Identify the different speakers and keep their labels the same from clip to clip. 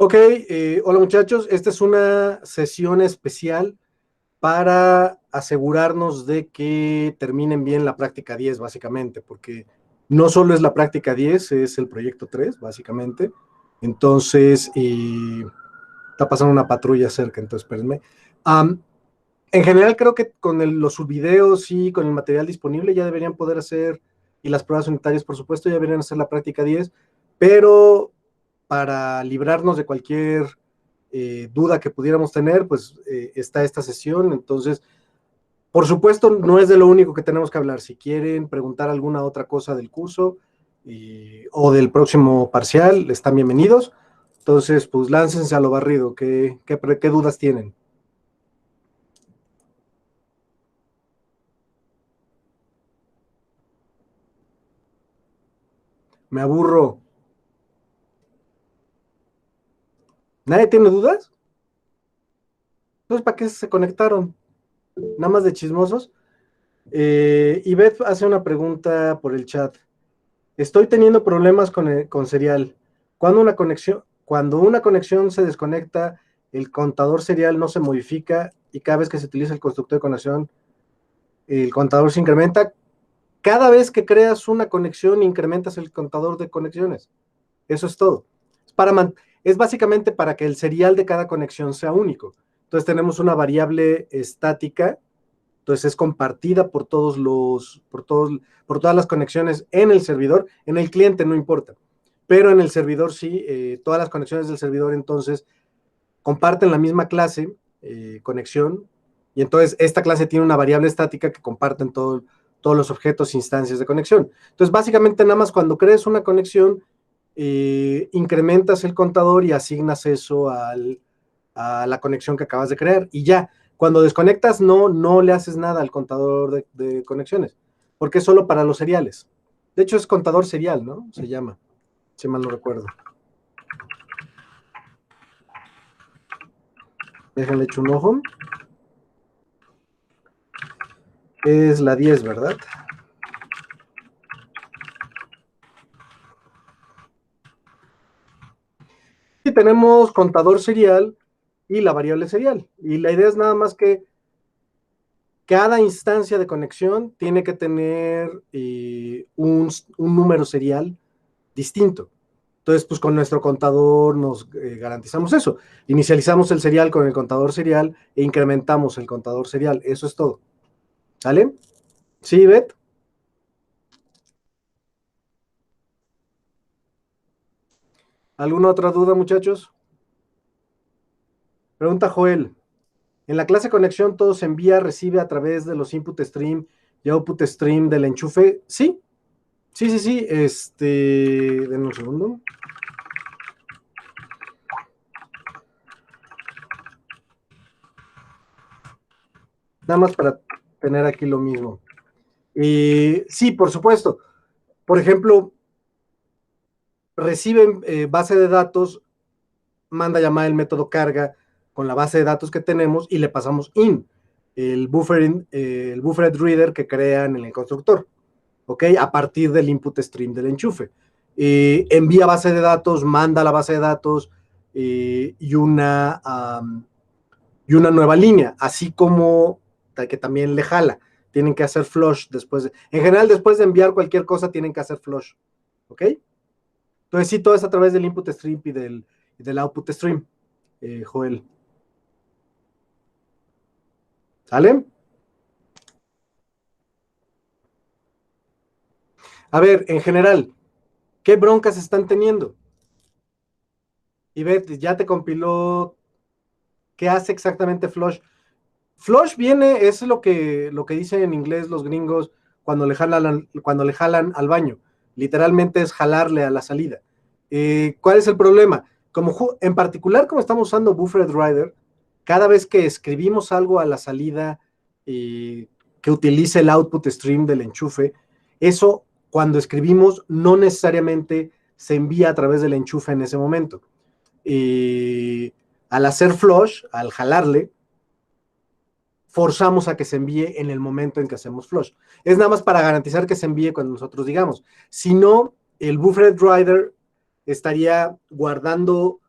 Speaker 1: Ok, hola muchachos, esta es una sesión especial para asegurarnos de que terminen bien la práctica 10, básicamente, porque no solo es la práctica 10, es el proyecto 3, básicamente. Entonces, está pasando una patrulla cerca, entonces espérenme. Um, en general, creo que con los subvideos y con el material disponible ya deberían poder hacer, y las pruebas unitarias, por supuesto, ya deberían hacer la práctica 10, pero para librarnos de cualquier duda que pudiéramos tener, pues está esta sesión. Entonces, por supuesto, no es de lo único que tenemos que hablar. Si quieren preguntar alguna otra cosa del curso o del próximo parcial, están bienvenidos. Entonces, pues láncense a lo barrido. ¿Qué dudas tienen? Me aburro. ¿Nadie tiene dudas? Entonces, ¿para qué se conectaron? Nada más de chismosos. Ivette hace una pregunta por el chat. Estoy teniendo problemas con serial. Cuando una conexión se desconecta, el contador serial no se modifica y cada vez que se utiliza el constructor de conexión, el contador se incrementa. Cada vez que creas una conexión, incrementas el contador de conexiones. Eso es todo. Es básicamente para que el serial de cada conexión sea único. Entonces tenemos una variable estática. Entonces es compartida por todas las conexiones en el servidor. En el cliente no importa, pero en el servidor sí. Todas las conexiones del servidor entonces comparten la misma clase, conexión, y entonces esta clase tiene una variable estática que comparten todos los objetos e instancias de conexión. Entonces básicamente nada más cuando crees una conexión, incrementas el contador y asignas eso a la conexión que acabas de crear, y ya. Cuando desconectas, no le haces nada al contador de conexiones, porque es solo para los seriales. De hecho, es contador serial, ¿no? Se llama, si mal no recuerdo. Déjenle echar un ojo. Es la 10, ¿verdad? Y tenemos contador serial y la variable serial. Y la idea es nada más que cada instancia de conexión tiene que tener un número serial distinto. Entonces, pues con nuestro contador nos garantizamos eso. Inicializamos el serial con el contador serial e incrementamos el contador serial. Eso es todo. ¿Sale? ¿Sí, Beth? ¿Alguna otra duda, muchachos? Pregunta Joel. En la clase conexión todo se envía, recibe a través de los input stream y output stream del enchufe. Sí, sí, sí, sí. Denme un segundo. Nada más para tener aquí lo mismo. Sí, por supuesto. Por ejemplo, reciben base de datos, manda llamar el método carga con la base de datos que tenemos y le pasamos el buffered reader que crean en el constructor, ¿ok? A partir del input stream del enchufe. Envía base de datos, manda la base de datos y una nueva línea, así como que también le jala. Tienen que hacer flush en general, después de enviar cualquier cosa, tienen que hacer flush, ¿ok? Entonces, sí, todo es a través del input stream y del output stream, Joel. ¿Sale? A ver, en general, ¿qué broncas están teniendo? Y ya te compiló qué hace exactamente Flush. Flush es lo que dicen en inglés los gringos cuando le jalan al baño. Literalmente es jalarle a la salida. ¿Cuál es el problema? En particular, como estamos usando Buffered Rider, cada vez que escribimos algo a la salida que utilice el output stream del enchufe, eso cuando escribimos no necesariamente se envía a través del enchufe en ese momento. Al hacer flush, al jalarle, forzamos a que se envíe en el momento en que hacemos flush. Es nada más para garantizar que se envíe cuando nosotros digamos. Si no, el buffered rider estaría guardando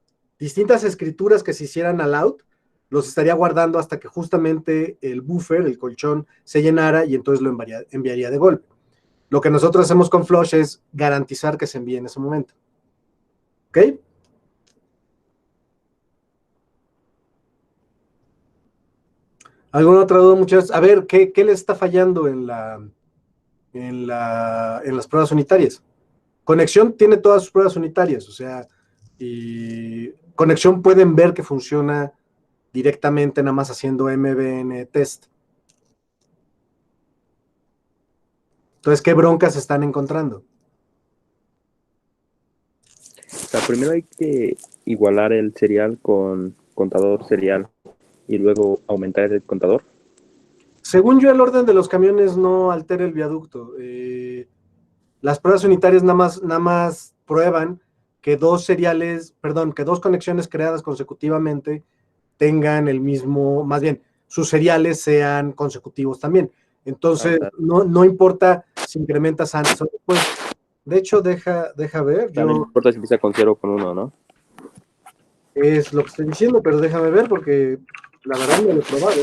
Speaker 1: distintas escrituras que se hicieran al out, los estaría guardando hasta que justamente el buffer, el colchón, se llenara y entonces lo enviaría de golpe. Lo que nosotros hacemos con Flush es garantizar que se envíe en ese momento. ¿Ok? ¿Alguna otra duda, muchachos? A ver, ¿qué les está fallando en las pruebas unitarias? Conexión tiene todas sus pruebas unitarias, o sea, y Conexión pueden ver que funciona directamente nada más haciendo MBN test. Entonces, ¿qué broncas están encontrando?
Speaker 2: O sea, primero hay que igualar el serial con contador serial y luego aumentar el contador.
Speaker 1: Según yo, el orden de los camiones no altera el viaducto. Las pruebas unitarias nada más prueban que que dos conexiones creadas consecutivamente tengan el mismo, más bien, sus seriales sean consecutivos también. Entonces,
Speaker 2: Claro.
Speaker 1: no importa si incrementas antes o después. De hecho, deja ver,
Speaker 2: O sea, no importa si empieza con 0 o con 1, ¿no?
Speaker 1: es lo que estoy diciendo, pero déjame ver porque la verdad no lo he probado.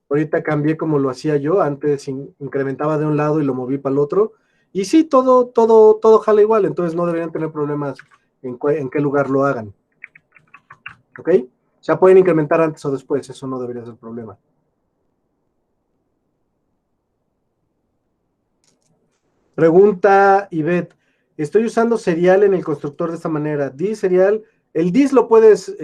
Speaker 1: Ahorita cambié como lo hacía yo, antes incrementaba de un lado y lo moví para el otro. Y sí, todo jala igual, entonces no deberían tener problemas en qué lugar lo hagan. ¿Ok? O sea, pueden incrementar antes o después, eso no debería ser problema. Pregunta Ivette, estoy usando serial en el constructor de esta manera. Dis serial, el dis lo puedes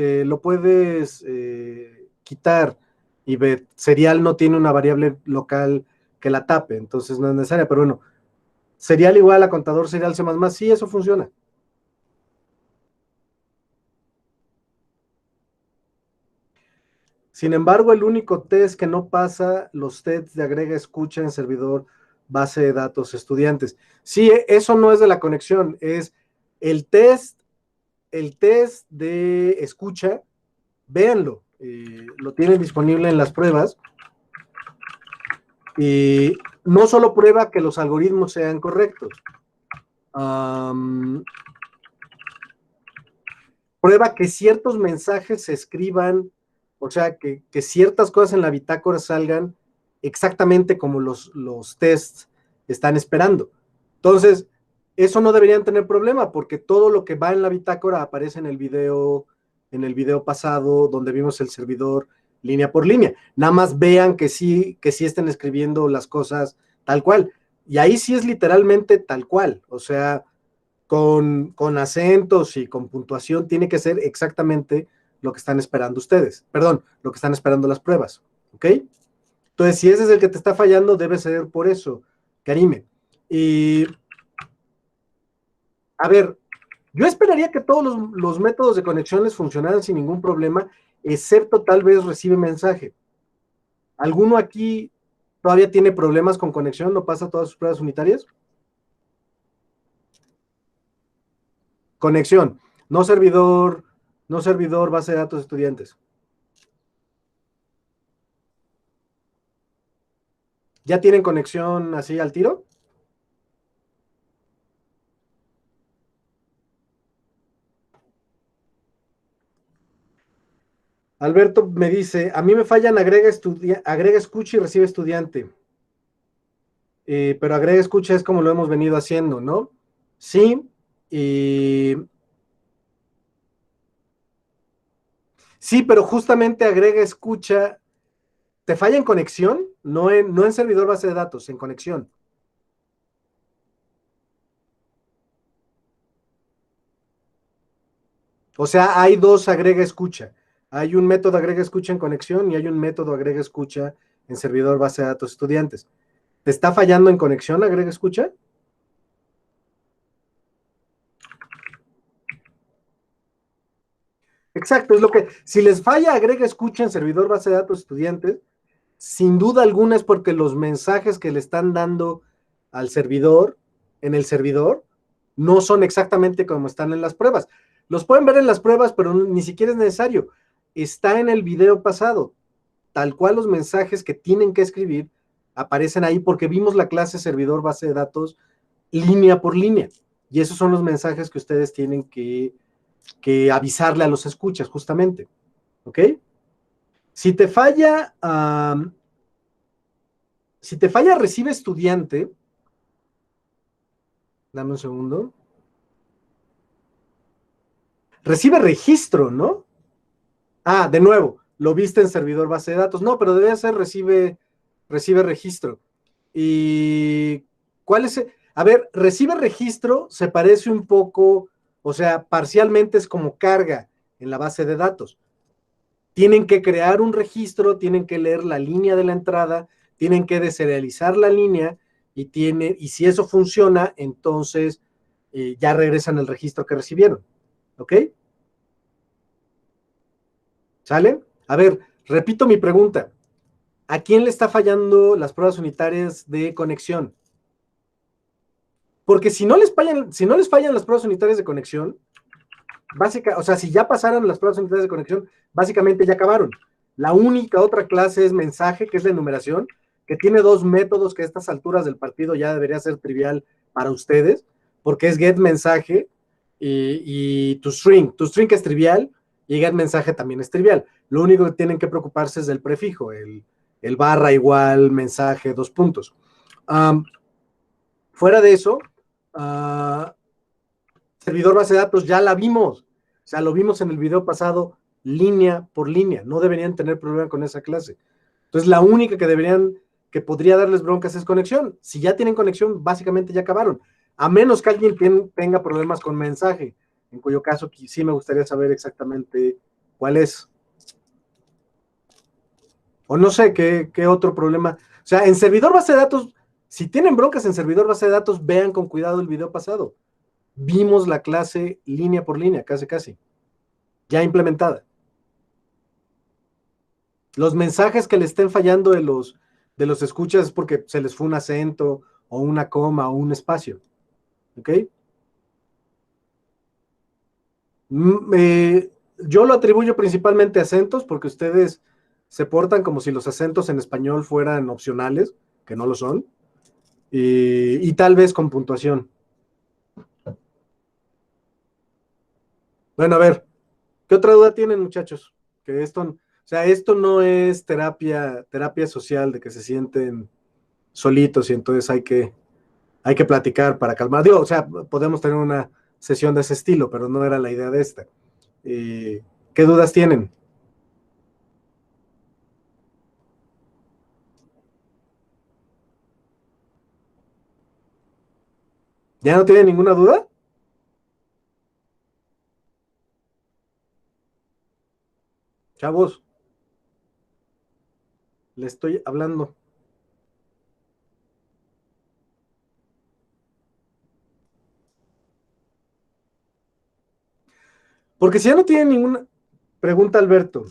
Speaker 1: quitar, Ivette. Serial no tiene una variable local que la tape, entonces no es necesaria, pero bueno, serial igual a contador serial C++, sí, eso funciona. Sin embargo, el único test que no pasa, los tests de agrega escucha en servidor base de datos estudiantes. Sí, eso no es de la conexión, es el test de escucha, véanlo, lo tienen disponible en las pruebas, y no solo prueba que los algoritmos sean correctos, prueba que ciertos mensajes se escriban, o sea, que ciertas cosas en la bitácora salgan exactamente como los tests están esperando. Entonces, eso no deberían tener problema, porque todo lo que va en la bitácora aparece en el video pasado, donde vimos el servidor línea por línea. Nada más vean que sí estén escribiendo las cosas tal cual. Y ahí sí es literalmente tal cual. O sea, con acentos y con puntuación, tiene que ser exactamente lo que están esperando ustedes. Perdón, lo que están esperando las pruebas. ¿Ok? Entonces, si ese es el que te está fallando, debe ser por eso, Karime. Y, a ver, yo esperaría que todos los métodos de conexión les funcionaran sin ningún problema, excepto tal vez recibe mensaje. ¿Alguno aquí todavía tiene problemas con conexión? ¿No pasa todas sus pruebas unitarias? Conexión, no servidor, base de datos estudiantes. ¿Ya tienen conexión así al tiro? Alberto me dice, a mí me fallan agrega escucha y recibe estudiante. Pero agrega escucha es como lo hemos venido haciendo, ¿no? Sí, y... Sí, pero justamente agrega escucha, ¿te falla en conexión? No en servidor base de datos, en conexión. O sea, hay dos agrega escucha. Hay un método agrega escucha en conexión y hay un método agrega escucha en servidor base de datos estudiantes. ¿Te está fallando en conexión agrega escucha? Exacto, es lo que, si les falla agrega escucha en servidor base de datos estudiantes, sin duda alguna es porque los mensajes que le están dando al servidor, en el servidor, no son exactamente como están en las pruebas. Los pueden ver en las pruebas, pero ni siquiera es necesario. Está en el video pasado. Tal cual los mensajes que tienen que escribir aparecen ahí porque vimos la clase servidor base de datos línea por línea. Y esos son los mensajes que ustedes tienen que avisarle a los escuchas, justamente. ¿Ok? Si te falla, recibe estudiante, dame un segundo, recibe registro, ¿no? De nuevo, lo viste en servidor base de datos. No, pero debe ser recibe registro. ¿Y cuál es? A ver, recibe registro se parece un poco, o sea, parcialmente es como carga en la base de datos. Tienen que crear un registro, tienen que leer la línea de la entrada, tienen que deserializar la línea y si eso funciona, entonces ya regresan el registro que recibieron. ¿Ok? ¿Sale? A ver, repito mi pregunta. ¿A quién le está fallando las pruebas unitarias de conexión? Porque si no les fallan las pruebas unitarias de conexión, o sea, si ya pasaron las pruebas unitarias de conexión, básicamente ya acabaron. La única otra clase es mensaje, que es la enumeración, que tiene dos métodos que a estas alturas del partido ya debería ser trivial para ustedes, porque es get mensaje y tu string. Tu string es trivial y get mensaje también es trivial. Lo único que tienen que preocuparse es del prefijo, el barra igual mensaje, dos puntos. Fuera de eso, servidor base de datos ya la vimos. O sea, lo vimos en el video pasado, línea por línea. No deberían tener problema con esa clase. Entonces, la única que podría darles broncas es conexión. Si ya tienen conexión, básicamente ya acabaron. A menos que alguien tenga problemas con mensaje, en cuyo caso sí me gustaría saber exactamente cuál es. O no sé qué otro problema. O sea, en servidor base de datos, si tienen broncas en servidor base de datos, vean con cuidado el video pasado. Vimos la clase línea por línea, casi, ya implementada. Los mensajes que le estén fallando de los escuchas es porque se les fue un acento o una coma o un espacio. ¿Ok? Yo lo atribuyo principalmente a acentos porque ustedes se portan como si los acentos en español fueran opcionales, que no lo son, y tal vez con puntuación. Bueno, a ver, ¿qué otra duda tienen, muchachos? Que esto no es terapia social de que se sienten solitos y entonces hay que platicar para calmar. Digo, o sea, podemos tener una sesión de ese estilo, pero no era la idea de esta. ¿Qué dudas tienen? ¿Ya no tienen ninguna duda? Chavos, le estoy hablando. Porque si ya no tienen ninguna pregunta, Alberto,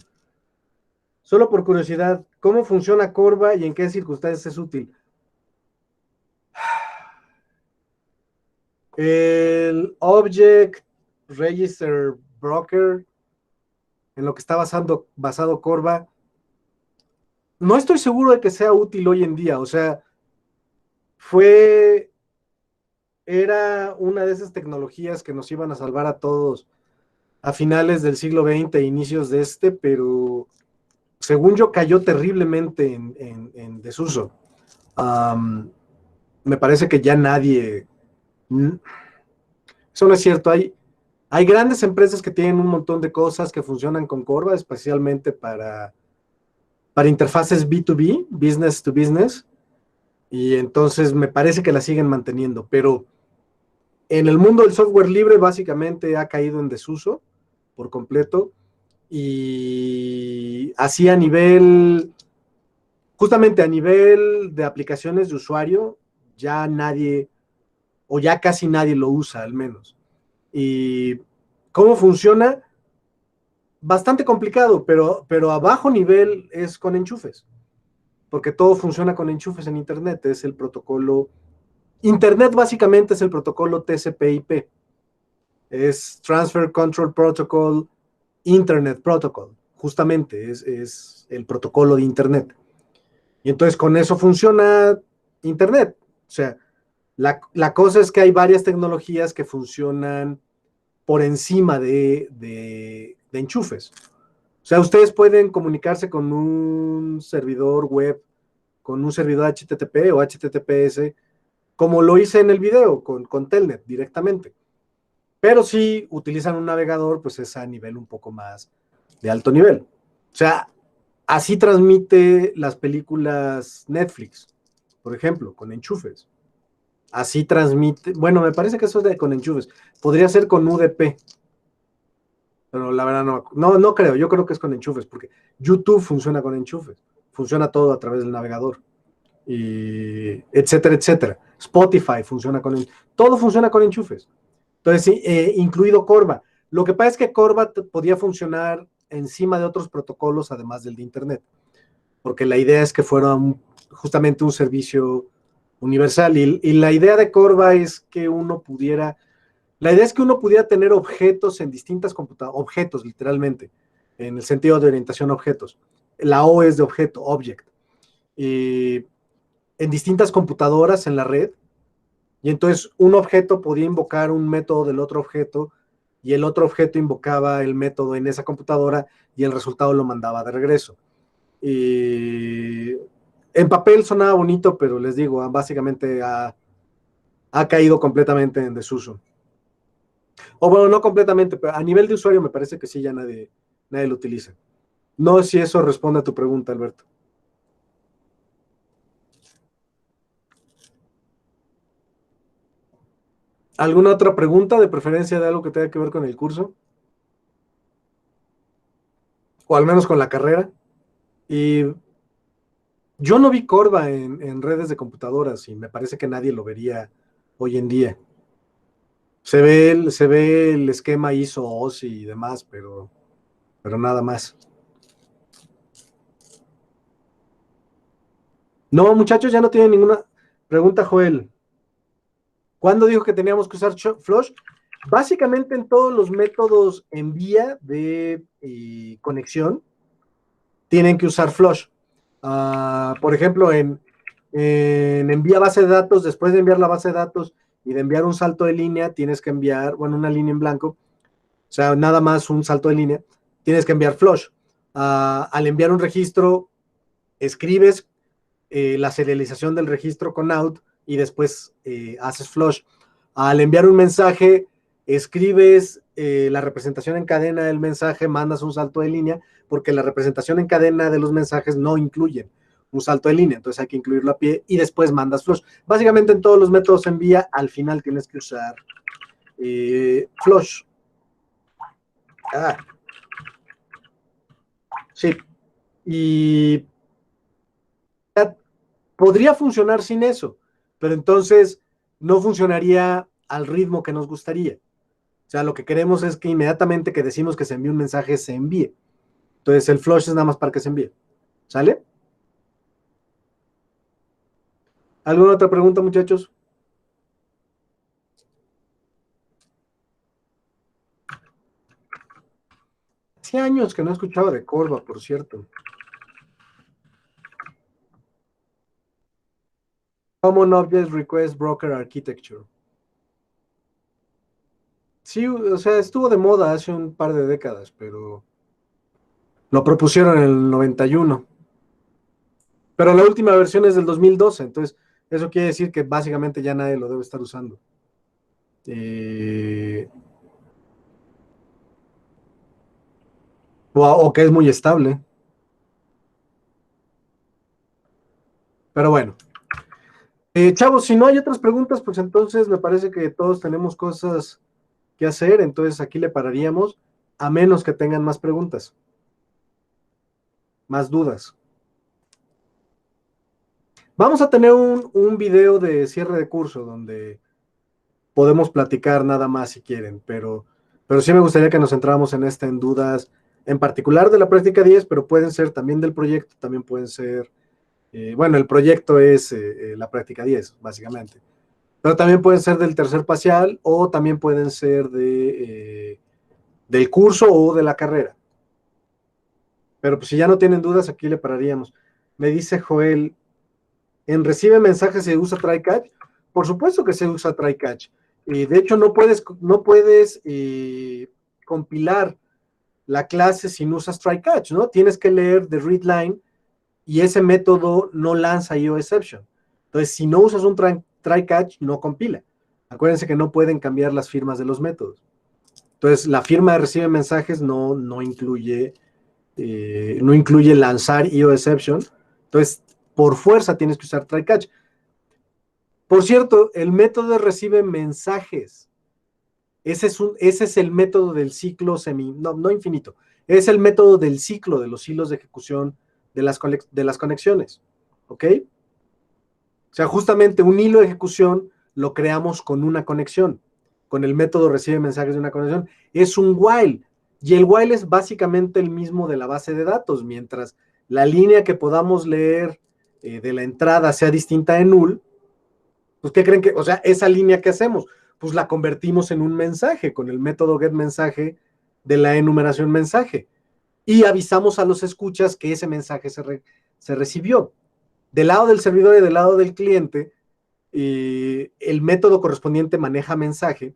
Speaker 1: solo por curiosidad, ¿cómo funciona Corva y en qué circunstancias es útil? El Object Register Broker, en lo que está basado Corva, no estoy seguro de que sea útil hoy en día. O sea, era una de esas tecnologías que nos iban a salvar a todos a finales del siglo XX e inicios de pero según yo cayó terriblemente en desuso. Me parece que ya nadie... Eso no es cierto. Hay grandes empresas que tienen un montón de cosas que funcionan con Corva, especialmente para interfaces B2B, business to business, y entonces me parece que la siguen manteniendo, pero en el mundo del software libre básicamente ha caído en desuso por completo y así justamente a nivel de aplicaciones de usuario, ya nadie o ya casi nadie lo usa al menos. ¿Y cómo funciona? Bastante complicado, pero a bajo nivel es con enchufes, porque todo funciona con enchufes en Internet, es el protocolo. Internet básicamente es el protocolo TCP/IP, es Transfer Control Protocol, Internet Protocol, justamente es el protocolo de Internet. Y entonces con eso funciona Internet. O sea, La cosa es que hay varias tecnologías que funcionan por encima de enchufes. O sea, ustedes pueden comunicarse con un servidor web, con un servidor HTTP o HTTPS, como lo hice en el video, con Telnet directamente. Pero si utilizan un navegador, pues es a nivel un poco más de alto nivel. O sea, así transmite las películas Netflix, por ejemplo, con enchufes. Así transmite, bueno, me parece que eso es con enchufes. Podría ser con UDP, pero la verdad no creo. Yo creo que es con enchufes, porque YouTube funciona con enchufes. Funciona todo a través del navegador. Y etcétera, etcétera. Spotify funciona todo funciona con enchufes. Entonces, incluido Corva. Lo que pasa es que Corva podía funcionar encima de otros protocolos, además del de Internet, porque la idea es que fuera justamente un servicio universal. Y la idea de Corva es que la idea es que uno pudiera tener objetos en distintas computadoras, objetos literalmente, en el sentido de orientación a objetos. La O es de objeto, object. En distintas computadoras en la red, y entonces un objeto podía invocar un método del otro objeto, y el otro objeto invocaba el método en esa computadora, y el resultado lo mandaba de regreso. En papel sonaba bonito, pero les digo, básicamente ha caído completamente en desuso. O bueno, no completamente, pero a nivel de usuario me parece que sí, ya nadie lo utiliza. No sé si eso responde a tu pregunta, Alberto. ¿Alguna otra pregunta, de preferencia de algo que tenga que ver con el curso? O al menos con la carrera. Y yo no vi Corva en redes de computadoras y me parece que nadie lo vería hoy en día. Se ve el esquema ISO, OSI y demás, pero nada más. No, muchachos, ya no tienen ninguna pregunta, Joel. ¿Cuándo dijo que teníamos que usar Flush? Básicamente en todos los métodos en vía de conexión tienen que usar Flush. Por ejemplo, en envía base de datos, después de enviar la base de datos y de enviar un salto de línea, tienes que enviar, bueno, una línea en blanco, o sea, nada más un salto de línea, tienes que enviar Flush. Al enviar un registro, escribes la serialización del registro con out y después haces flush. Al enviar un mensaje, escribes la representación en cadena del mensaje, mandas un salto de línea, porque la representación en cadena de los mensajes no incluyen un salto de línea, entonces hay que incluirlo a pie y después mandas flush. Básicamente en todos los métodos envía, al final tienes que usar flush. Sí. Y podría funcionar sin eso, pero entonces no funcionaría al ritmo que nos gustaría. O sea, lo que queremos es que inmediatamente que decimos que se envíe un mensaje, se envíe. Entonces el flush es nada más para que se envíe. ¿Sale? ¿Alguna otra pregunta, muchachos? Hace años que no escuchaba de Corva, por cierto. Common Object Request Broker Architecture. Sí, o sea, estuvo de moda hace un par de décadas, pero lo propusieron en el 91. Pero la última versión es del 2012, entonces eso quiere decir que básicamente ya nadie lo debe estar usando. O que es muy estable. Pero bueno. Chavos, si no hay otras preguntas, pues entonces me parece que todos tenemos cosas que hacer, entonces aquí le pararíamos, a menos que tengan más preguntas, más dudas. Vamos a tener un video de cierre de curso donde podemos platicar nada más si quieren, pero sí me gustaría que nos centráramos en dudas, en particular de la práctica 10, pero pueden ser también del proyecto, también pueden ser, bueno, el proyecto es la práctica 10, básicamente. Pero también pueden ser del tercer parcial o también pueden ser del curso o de la carrera. Pero pues si ya no tienen dudas, aquí le pararíamos. Me dice Joel, ¿en recibe mensajes se usa try catch? Por supuesto que se usa try catch. De hecho, no puedes compilar la clase si no usas try catch, ¿no? Tienes que leer the read line y ese método no lanza IOException. Entonces, si no usas un try catch, no compila. Acuérdense que no pueden cambiar las firmas de los métodos. Entonces, la firma de recibe mensajes no incluye lanzar IOException. Entonces, por fuerza tienes que usar try catch. Por cierto, el método de recibe mensajes. Ese es el método del ciclo no infinito. Es el método del ciclo de los hilos de ejecución de las conexiones. ¿Ok? O sea, justamente un hilo de ejecución lo creamos con una conexión, con el método recibe mensajes de una conexión. Es un while, y el while es básicamente el mismo de la base de datos, mientras la línea que podamos leer de la entrada sea distinta de null, pues ¿qué creen que? O sea, esa línea que hacemos, pues la convertimos en un mensaje con el método getMensaje de la enumeración mensaje, y avisamos a los escuchas que ese mensaje se recibió. Del lado del servidor y del lado del cliente, el método correspondiente maneja mensaje,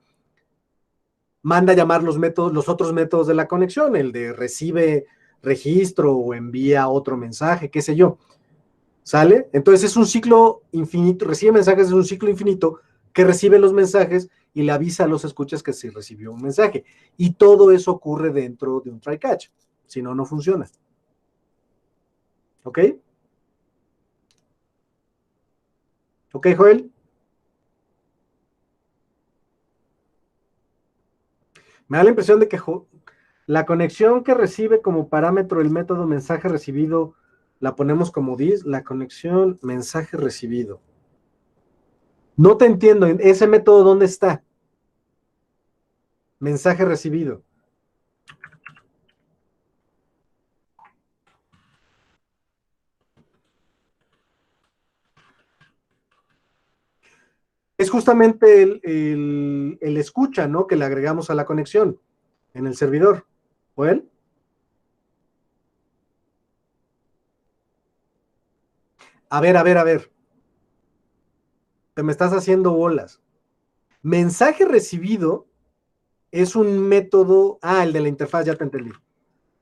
Speaker 1: manda a llamar los otros métodos de la conexión, el de recibe registro o envía otro mensaje, qué sé yo. ¿Sale? Entonces es un ciclo infinito, recibe mensajes, es un ciclo infinito que recibe los mensajes y le avisa a los escuchas que se recibió un mensaje. Y todo eso ocurre dentro de un try catch. Si no, no funciona. ¿Ok? ¿Ok, Joel? Me da la impresión de que la conexión que recibe como parámetro el método mensaje recibido la ponemos como dis, la conexión mensaje recibido. No te entiendo, ¿ese método dónde está? Mensaje recibido. Es justamente el escucha, ¿no? Que le agregamos a la conexión en el servidor. ¿Joel? A ver. Te me estás haciendo bolas. Mensaje recibido es un método. Ah, el de la interfaz, ya te entendí.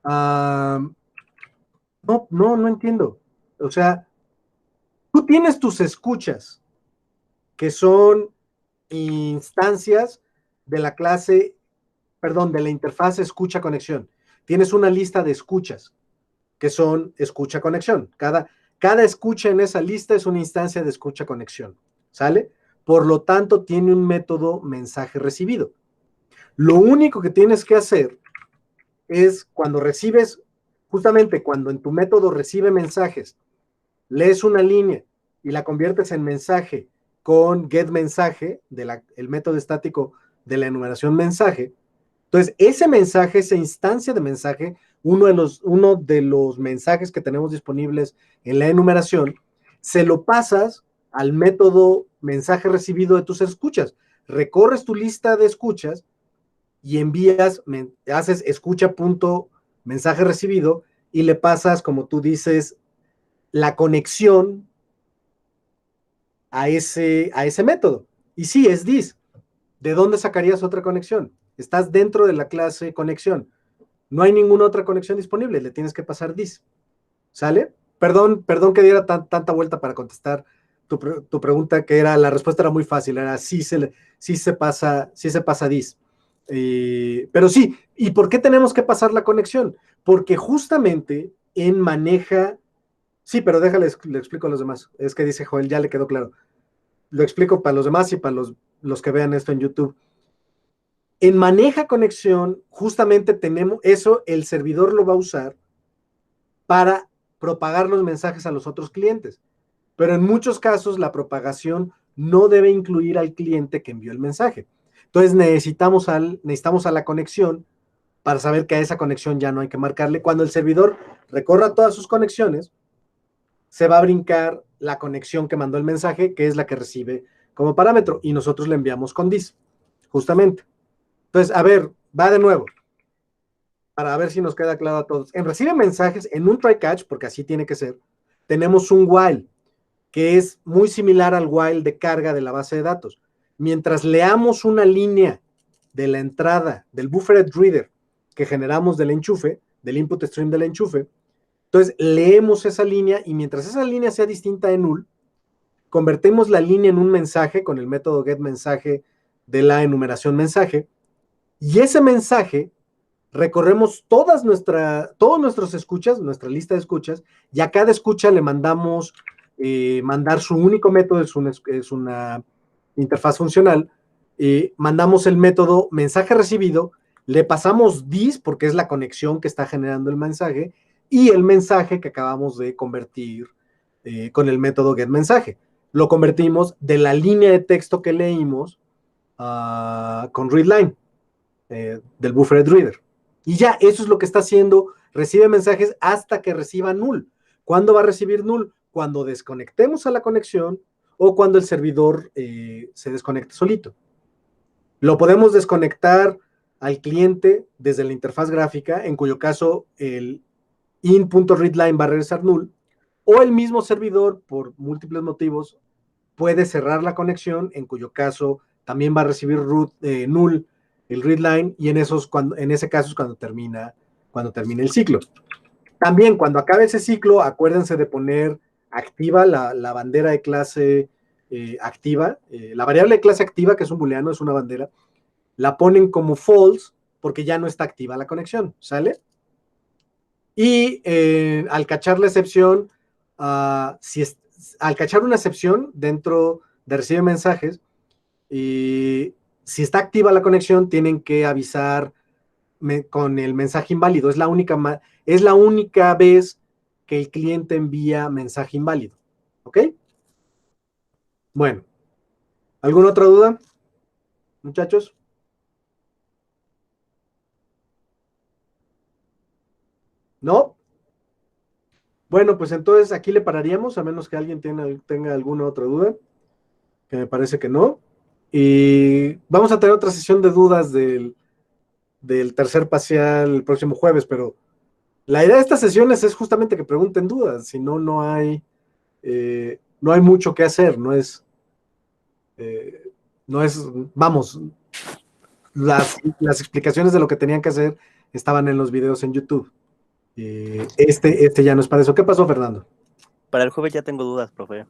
Speaker 1: No entiendo. O sea, tú tienes tus escuchas, que son instancias de la clase, perdón, de la interfaz escucha conexión. Tienes una lista de escuchas, que son escucha conexión. Cada escucha en esa lista es una instancia de escucha conexión. ¿Sale? Por lo tanto, tiene un método mensaje recibido. Lo único que tienes que hacer es cuando recibes, justamente cuando en tu método recibe mensajes, lees una línea y la conviertes en mensaje con getMensaje, el método estático de la enumeración mensaje. Entonces, ese mensaje, esa instancia de mensaje, uno de los mensajes que tenemos disponibles en la enumeración, se lo pasas al método mensaje recibido de tus escuchas. Recorres tu lista de escuchas y haces escucha.mensaje recibido y le pasas, como tú dices, la conexión a ese método. Y sí, es this. ¿De dónde sacarías otra conexión? Estás dentro de la clase conexión. No hay ninguna otra conexión disponible, le tienes que pasar this. ¿Sale? Perdón que diera tanta vuelta para contestar tu pregunta, que la respuesta era muy fácil, era sí se pasa this. Pero sí, ¿y por qué tenemos que pasar la conexión? Porque justamente en maneja, sí, pero déjale, le explico a los demás, es que dice Joel, ya le quedó claro. Lo explico para los demás y para los que vean esto en YouTube. En maneja conexión, justamente tenemos eso, el servidor lo va a usar para propagar los mensajes a los otros clientes. Pero en muchos casos la propagación no debe incluir al cliente que envió el mensaje. Entonces necesitamos a la conexión para saber que a esa conexión ya no hay que marcarle. Cuando el servidor recorra todas sus conexiones, se va a brincar la conexión que mandó el mensaje, que es la que recibe como parámetro, y nosotros le enviamos con this, justamente. Entonces, a ver, va de nuevo, para ver si nos queda claro a todos. En recibe mensajes, en un try catch, porque así tiene que ser, tenemos un while. que es muy similar al while de carga de la base de datos. Mientras leamos una línea de la entrada del buffered reader que generamos del enchufe, del input stream del enchufe, entonces leemos esa línea y mientras esa línea sea distinta de null, convertimos la línea en un mensaje con el método getMensaje de la enumeración mensaje, y ese mensaje recorremos todos nuestros escuchas, nuestra lista de escuchas, y a cada escucha le mandamos mandar su único método, es una interfaz funcional, mandamos el método mensaje recibido, le pasamos dis, porque es la conexión que está generando el mensaje, y el mensaje que acabamos de convertir con el método getMensaje. Lo convertimos de la línea de texto que leímos con readline del buffered reader. Y ya, eso es lo que está haciendo, recibe mensajes hasta que reciba null. ¿Cuándo va a recibir null? Cuando desconectemos a la conexión o cuando el servidor se desconecte solito. Lo podemos desconectar al cliente desde la interfaz gráfica, en cuyo caso el in.readline va a regresar null, o el mismo servidor, por múltiples motivos, puede cerrar la conexión, en cuyo caso también va a recibir null el readline, y en ese caso es cuando termina el ciclo. También cuando acabe ese ciclo, acuérdense de poner activa la bandera de clase activa, la variable de clase activa, que es un booleano, es una bandera, la ponen como false porque ya no está activa la conexión, ¿sale? Y al cachar la excepción, al cachar una excepción dentro de recibe mensajes, si está activa la conexión, tienen que avisar con el mensaje inválido. Es la única vez que el cliente envía mensaje inválido. ¿Ok? Bueno, ¿alguna otra duda, muchachos? ¿No? Bueno, pues entonces aquí le pararíamos, a menos que alguien tenga alguna otra duda, que me parece que no. Y vamos a tener otra sesión de dudas del tercer parcial el próximo jueves, pero la idea de estas sesiones es justamente que pregunten dudas, si no, no hay mucho que hacer, vamos, las explicaciones de lo que tenían que hacer estaban en los videos en YouTube. Este ya no es para eso. ¿Qué pasó, Fernando?
Speaker 3: Para el jueves ya tengo dudas, profe.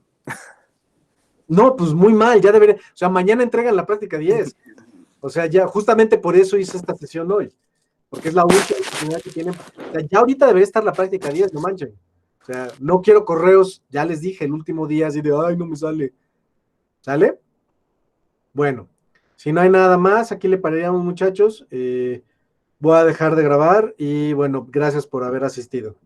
Speaker 1: No, pues muy mal, ya debería, o sea, mañana entregan la práctica 10. O sea, ya justamente por eso hice esta sesión hoy, porque es la única oportunidad que tienen. O sea, ya ahorita debería estar la práctica 10, no manchen. O sea, no quiero correos, ya les dije el último día así de, ay, no me sale. ¿Sale? Bueno, si no hay nada más, aquí le pararíamos, muchachos. Voy a dejar de grabar y bueno, gracias por haber asistido.